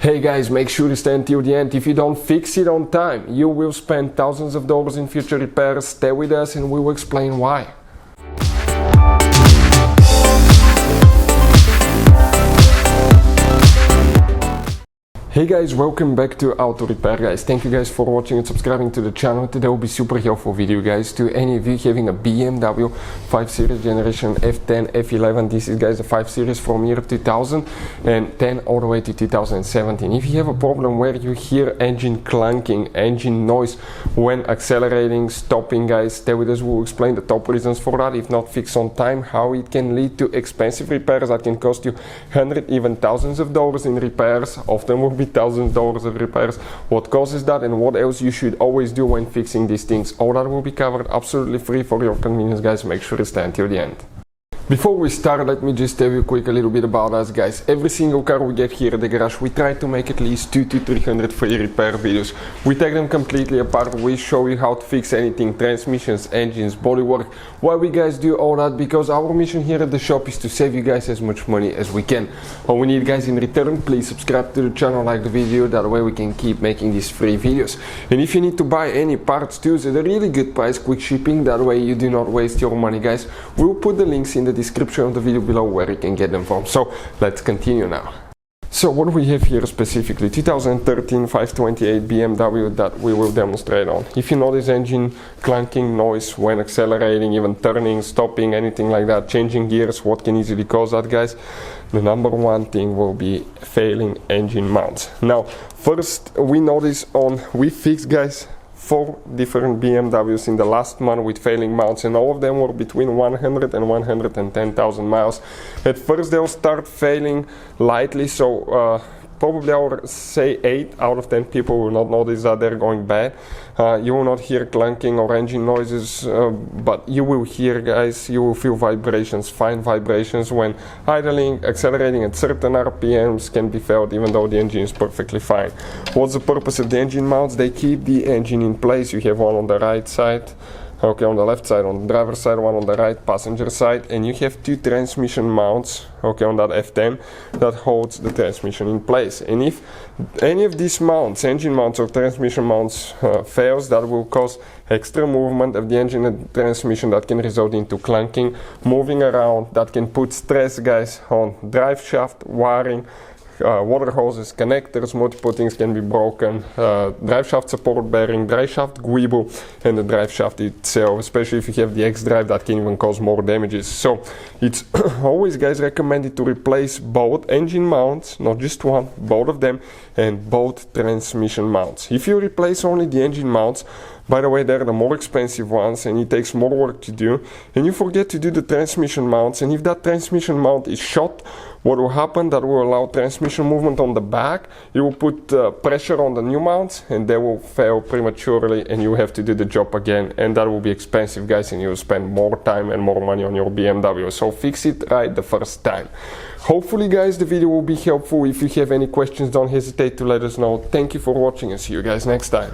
Hey guys, make sure to stay until the end. If you don't fix it on time, you will spend thousands of dollars in future repairs. Stay with us and we will explain why. Hey guys, welcome back to Auto Repair guys. Thank you guys for watching and subscribing to the channel. Today will be super helpful video guys to any of you having a BMW 5 Series generation F10 F11. This is guys the 5 Series from year 2010 all the way to 2017. If you have a problem where you hear engine clunking, engine noise when accelerating, stopping guys, stay with us. We'll explain the top reasons for that. If not fixed on time, how it can lead to expensive repairs that can cost you hundreds, even thousands of dollars in repairs. Often will be thousands of dollars of repairs, what causes that, and what else you should always do when fixing these things. All that will be covered absolutely free for your convenience guys. Make sure to stay until the end. Before we start, let me just tell you quick a little bit about us guys. Every single car we get here at the garage, we try to make at least 200 to 300 free repair videos. We take them completely apart. We show you how to fix anything, transmissions, engines, bodywork. Why we guys do all that? Because our mission here at the shop is to save you guys as much money as we can. All we need guys in return, please subscribe to the channel, like the video, that way we can keep making these free videos. And if you need to buy any parts too, at a really good price, quick shipping, that way you do not waste your money guys. We'll put the links in the description of the video below where you can get them from. So let's continue now. So what we have here specifically, 2013 528 BMW that we will demonstrate on. If you notice engine clunking, noise when accelerating, even turning, stopping, anything like that, changing gears, what can easily cause that guys? The number one thing will be failing engine mounts. Now first we fixed guys 4 different BMWs in the last month with failing mounts, and all of them were between 100 and 110,000 miles. At first they'll start failing lightly, so probably I would say 8 out of 10 people will not notice that they're going bad. You will not hear clunking or engine noises, but you will hear guys, you will feel vibrations, fine vibrations when idling, accelerating at certain RPMs can be felt even though the engine is perfectly fine. What's the purpose of the engine mounts? They keep the engine in place. You have one on the right side, okay, on the left side, on the driver's side, one on the right passenger side, and you have 2 transmission mounts, okay, on that F10 that holds the transmission in place. And if any of these mounts, engine mounts or transmission mounts fails, that will cause extra movement of the engine and transmission that can result into clunking, moving around, that can put stress guys on drive shaft, wiring, water hoses, connectors, multiple things can be broken, drive shaft support bearing, drive shaft guibo, and the drive shaft itself, especially if you have the X-drive, that can even cause more damages. So it's always guys recommended to replace both engine mounts, not just one, both of them, and both transmission mounts. If you replace only the engine mounts, by the way, they're the more expensive ones and it takes more work to do, and you forget to do the transmission mounts, and if that transmission mount is shot, what will happen, that will allow transmission movement on the back, it will put pressure on the new mounts and they will fail prematurely and you have to do the job again, and that will be expensive guys, and you will spend more time and more money on your BMW. So fix it right the first time. Hopefully guys the video will be helpful. If you have any questions, don't hesitate to let us know. Thank you for watching and see you guys next time.